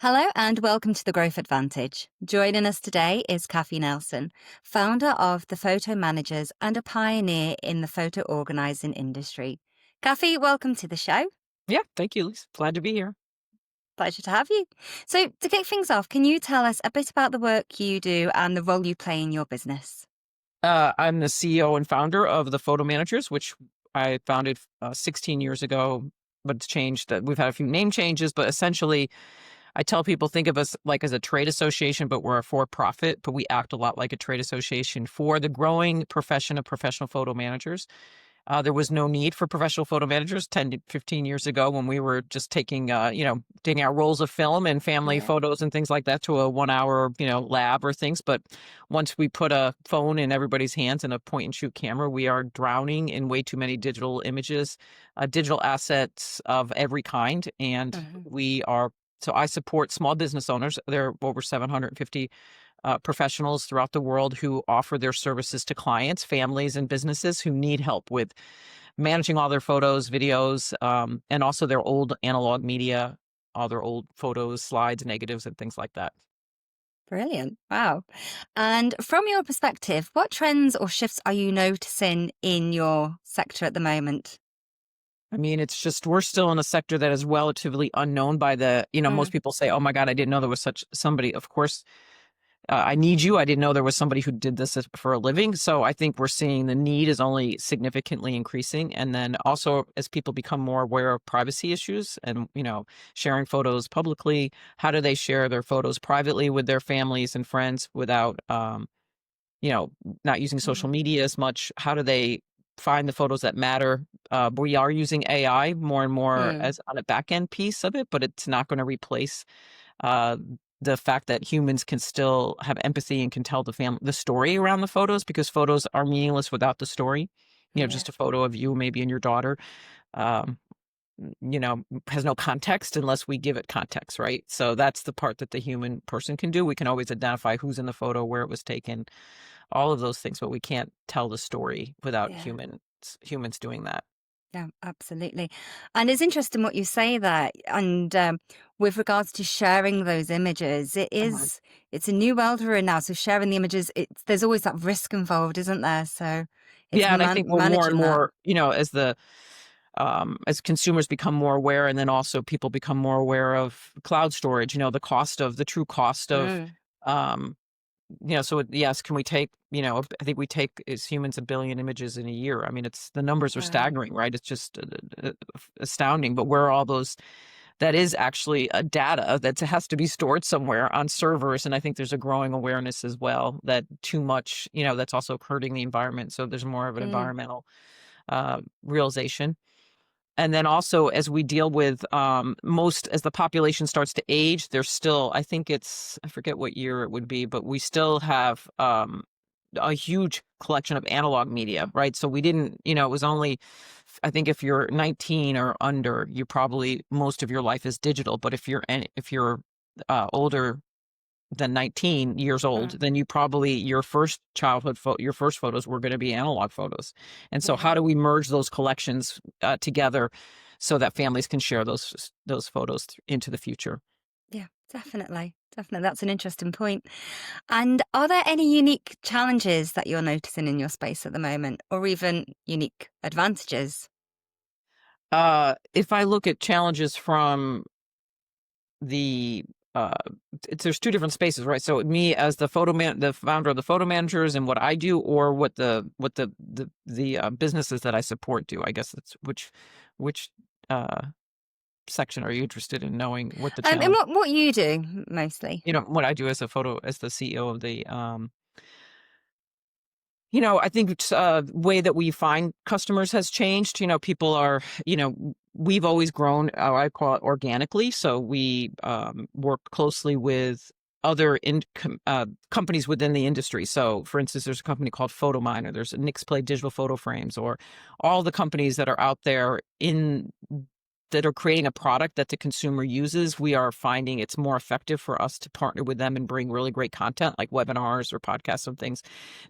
Hello and welcome to the Growth Advantage. Joining us today is Cathi Nelson, founder of The Photo Managers and a pioneer in the photo organising industry. Cathi, welcome to the show. Yeah, thank you, Lisa. Glad to be here. Pleasure to have you. So, to kick things off, can you tell us a bit about the work you do and the role you play in your business? I'm the CEO and founder of the Photo Managers, which I founded 16 years ago, but it's changed. We've had a few name changes, but essentially, I tell people think of us like as a trade association, but we're a for-profit, but we act a lot like a trade association for the growing profession of professional photo managers. There was no need for professional photo managers 10 to 15 years ago when we were just taking our rolls of film and family Yeah. photos and things like that to a 1 hour, lab or things. But once we put a phone in everybody's hands and a point and shoot camera, we are drowning in way too many digital images, digital assets of every kind. And Mhm. so I support small business owners. There are over 750 professionals throughout the world who offer their services to clients, families, and businesses who need help with managing all their photos, videos, and also their old analog media, all their old photos, slides, negatives, and things like that. Brilliant. Wow. And from your perspective, what trends or shifts are you noticing in your sector at the moment? I mean, it's just we're still in a sector that is relatively unknown by most Mm. people say, "Oh my God, I didn't know there was such somebody." Of course, I need you. I didn't know there was somebody who did this for a living. So I think we're seeing the need is only significantly increasing. And then also as people become more aware of privacy issues and, sharing photos publicly, how do they share their photos privately with their families and friends without, you know, not using social Mhm. media as much? How do they find the photos that matter? We are using AI more and more Mm. as on a back end piece of it, but it's not going to replace uh, the fact that humans can still have empathy and can tell the story around the photos because photos are meaningless without the story. Yeah. Just a photo of you, maybe and your daughter, um, has no context unless we give it context, right? So that's the part that the human person can do. We can always identify who's in the photo, where it was taken, all of those things, but we can't tell the story without Yeah. humans doing that. Yeah, absolutely. And it's interesting what you say there. And with regards to sharing those images, it's a new world we're in now. So sharing the images, there's always that risk involved, isn't there? So it's Yeah, and I think we're more and managing that. more, as consumers become more aware, and then also people become more aware of cloud storage, the true cost of, Mm, um, yes, can we take, I think we take as humans 1 billion images in a year. I mean, the numbers are wow. staggering, right? It's just astounding. But where are all that is actually a data that has to be stored somewhere on servers. And I think there's a growing awareness as well that too much, that's also hurting the environment. So there's more of an Mm, environmental realization. And then also as we deal with as the population starts to age, there's still, I forget what year it would be, but we still have a huge collection of analog media, right? So we didn't, it was only, I think if you're 19 or under, you probably, most of your life is digital. But if you're older than 19 years old, mm, then your first photos were going to be analog photos. And so yeah. how do we merge those collections together so that families can share those photos into the future? Yeah, definitely. Definitely. That's an interesting point. And are there any unique challenges that you're noticing in your space at the moment, or even unique advantages? If I look at challenges from the uh there's two different spaces, right? So me as the founder of the photo managers and what I do, or what the businesses that I support do. I guess that's which uh section are you interested in knowing what the And challenge, what you do mostly? what I do as the CEO of the I think it's way that we find customers has changed. People are, we've always grown, I call it organically. So we work closely with other companies within the industry. So, for instance, there's a company called Photominer. There's Nix Play Digital Photo Frames, or all the companies that are out there in that are creating a product that the consumer uses, we are finding it's more effective for us to partner with them and bring really great content like webinars or podcasts and things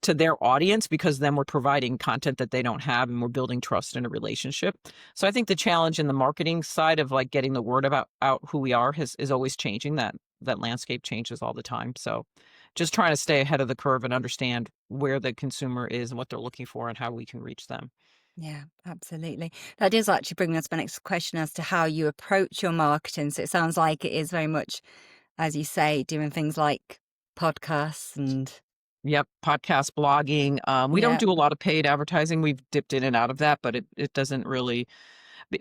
to their audience, because then we're providing content that they don't have and we're building trust in a relationship. So I think the challenge in the marketing side of like getting the word about out who we are is always changing. That landscape changes all the time. So just trying to stay ahead of the curve and understand where the consumer is and what they're looking for and how we can reach them. Yeah, absolutely. That does actually bring me on to my next question as to how you approach your marketing. So it sounds like it is very much, as you say, doing things like podcasts and Yep, podcast blogging. We don't yeah. do a lot of paid advertising. We've dipped in and out of that, but it doesn't really.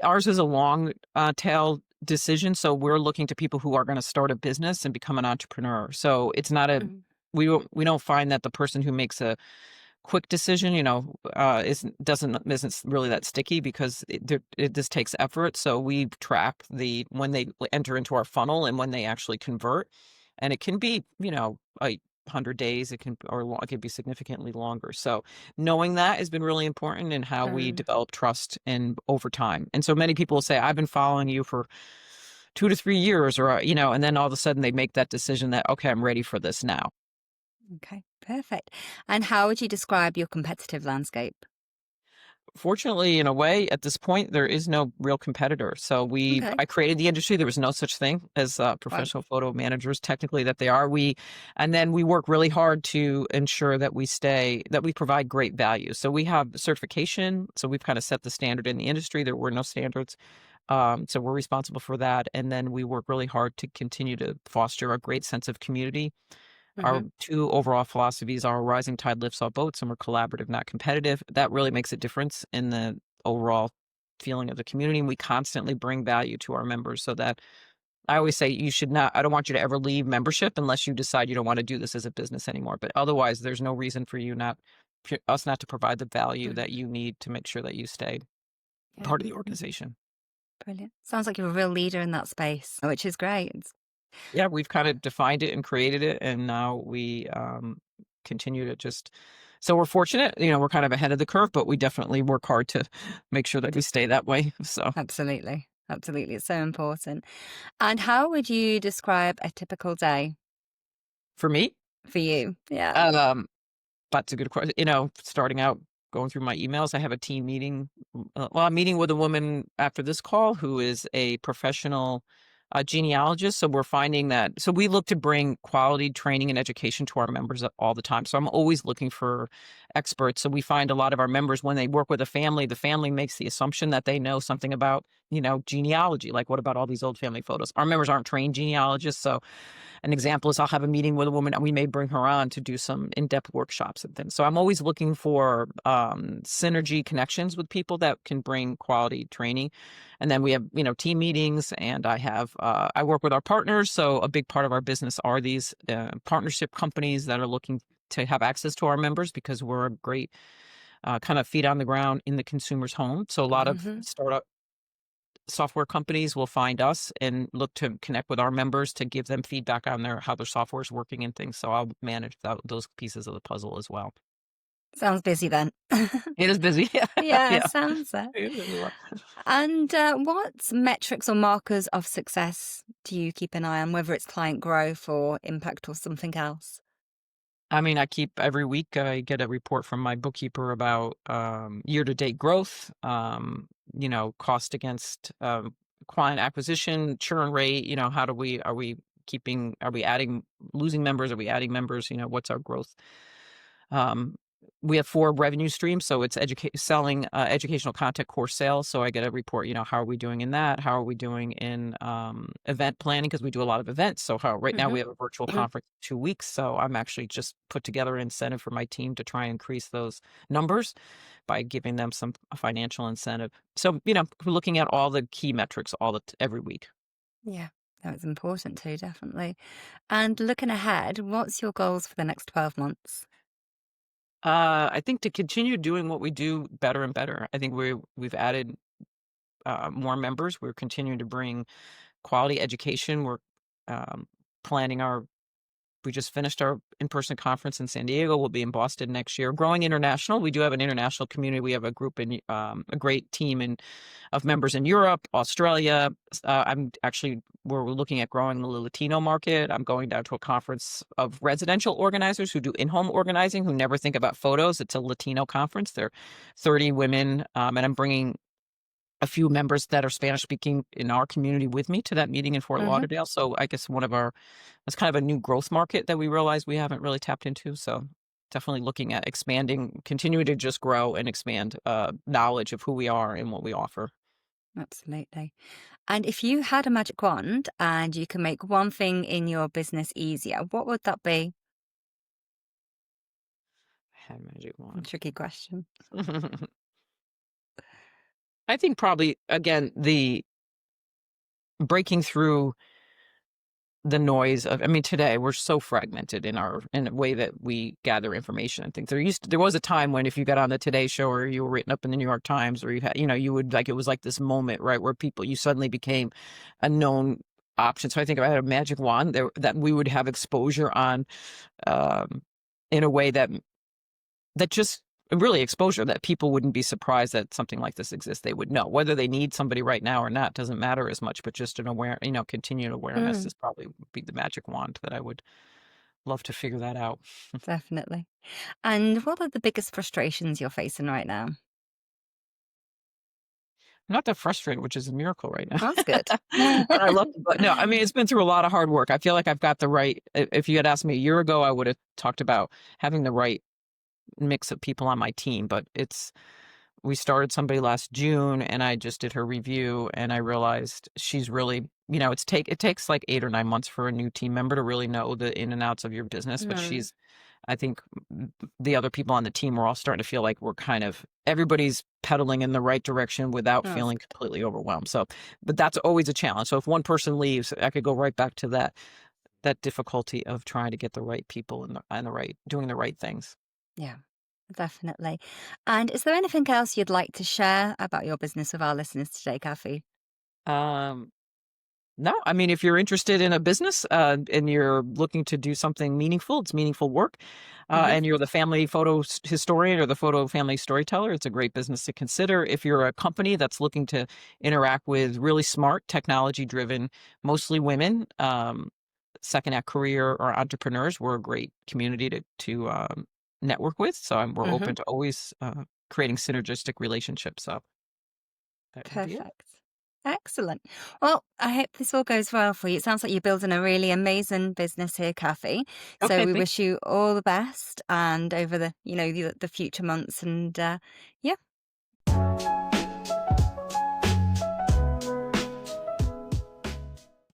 Ours is a long tail decision, so we're looking to people who are going to start a business and become an entrepreneur. So it's not a Mhm. we don't find that the person who makes a quick decision, isn't really that sticky, because this takes effort. So we track when they enter into our funnel and when they actually convert, and it can be 100 days. It can be significantly longer. So knowing that has been really important in how we Um, develop trust and over time. And so many people will say, "I've been following you for 2 to 3 years," or and then all of a sudden they make that decision that, okay, I'm ready for this now. okay, perfect. And how would you describe your competitive landscape? Fortunately, in a way, at this point, there is no real competitor. So Okay, I created the industry. There was no such thing as right. professional photo managers, technically that they are. And then we work really hard to ensure that that we provide great value. So we have certification. So we've kind of set the standard in the industry. There were no standards. So we're responsible for that. And then we work really hard to continue to foster a great sense of community. Our Hmm. two overall philosophies are rising tide lifts all boats, and we're collaborative, not competitive. That really makes a difference in the overall feeling of the community. And we constantly bring value to our members, so that I always say I don't want you to ever leave membership unless you decide you don't want to do this as a business anymore. But otherwise, there's no reason for us not to provide the value Mm, that you need to make sure that you stay yeah, part of the organization. brilliant. Sounds like you're a real leader in that space, which is great. Yeah, we've kind of defined it and created it, and now we continue to just. So we're fortunate, we're kind of ahead of the curve, but we definitely work hard to make sure that we stay that way. So Absolutely. Absolutely. It's so important. And how would you describe a typical day for me, for you? Yeah. um, that's a good question. Starting out, going through my emails, I have a team meeting. Well, I'm meeting with a woman after this call who is a professional genealogist. So we're finding that. So we look to bring quality training and education to our members all the time. So I'm always looking for experts. So we find a lot of our members, when they work with a family, the family makes the assumption that they know something about, genealogy. Like, what about all these old family photos? Our members aren't trained genealogists. So an example is I'll have a meeting with a woman and we may bring her on to do some in-depth workshops and things. So I'm always looking for synergy connections with people that can bring quality training. And then we have, team meetings, and I work with our partners. So a big part of our business are these partnership companies that are looking to have access to our members, because we're a great kind of feet on the ground in the consumer's home. So a lot of Hmm. startup software companies will find us and look to connect with our members to give them feedback on how their software is working and things. So I'll manage those pieces of the puzzle as well. Sounds busy then. It is busy. Yeah. Yeah, Yeah. sounds it. It is a lot. And what metrics or markers of success do you keep an eye on, whether it's client growth or impact or something else? I mean, every week I get a report from my bookkeeper about year to date growth, cost against client acquisition, churn rate, are we losing members? Are we adding members? What's our growth? Um, we have 4 revenue streams, so it's selling educational content course sales. So I get a report, how are we doing in that? How are we doing in event planning? Because we do a lot of events. So right now Hmm. we have a virtual conference in 2 weeks. So I'm actually just put together an incentive for my team to try and increase those numbers by giving them some financial incentive. So, we're looking at all the key metrics every week. Yeah, that was important too, definitely. And looking ahead, what's your goals for the next 12 months? I think to continue doing what we do better and better. I think we've added more members. We're continuing to bring quality education. We're um, planning our we just finished our in-person conference in San Diego. We'll be in Boston next year. Growing international. We do have an international community. We have a group in a great team of members in Europe, Australia. We're looking at growing the Latino market. I'm going down to a conference of residential organizers who do in-home organizing, who never think about photos. It's a Latino conference. There are 30 women, and I'm bringing a few members that are Spanish speaking in our community with me to that meeting in Fort Hmm. Lauderdale. So I guess it's kind of a new growth market that we realize we haven't really tapped into. So definitely looking at expanding, continuing to just grow and expand knowledge of who we are and what we offer. Absolutely. And if you had a magic wand and you can make one thing in your business easier, what would that be? Had magic wand. Tricky question. I think probably again the breaking through the noise of, I mean, today we're so fragmented in a way that we gather information and things. There was a time when if you got on the Today Show or you were written up in the New York Times or you had, you would like, it was like this moment, right, where you suddenly became a known option. So I think if I had a magic wand there, that we would have exposure on, um, in a way that just really exposure that people wouldn't be surprised that something like this exists. They would know whether they need somebody right now or not doesn't matter as much, but just continued awareness Mm, is probably would be the magic wand that I would love to figure that out. definitely. And what are the biggest frustrations you're facing right now? I'm not that frustrated, which is a miracle right now. That's good. And I love it. But no, I mean, it's been through a lot of hard work. I feel like I've got the right, if you had asked me a year ago, I would have talked about having the right mix of people on my team, but we started somebody last June and I just did her review and I realized she's really, it takes like 8 or 9 months for a new team member to really know the in and outs of your business. But Mm, I think the other people on the team are all starting to feel like everybody's pedaling in the right direction without that's feeling good. completely overwhelmed. So, but that's always a challenge. So if one person leaves, I could go right back to that difficulty of trying to get the right people and doing the right things. Yeah, definitely. And is there anything else you'd like to share about your business with our listeners today, Kathy? Um, No, I mean, if you're interested in a business and you're looking to do something meaningful, it's meaningful work, Hmm. and you're the family historian or the photo family storyteller, it's a great business to consider. If you're a company that's looking to interact with really smart, technology-driven, mostly women, second act career or entrepreneurs, we're a great community to network with. So we're Hmm. open to always creating synergistic relationships. So that would be it. Perfect. Excellent. Well, I hope this all goes well for you. It sounds like you're building a really amazing business here, Kathy. So Okay, we thank wish you all the best and over the future months and yeah.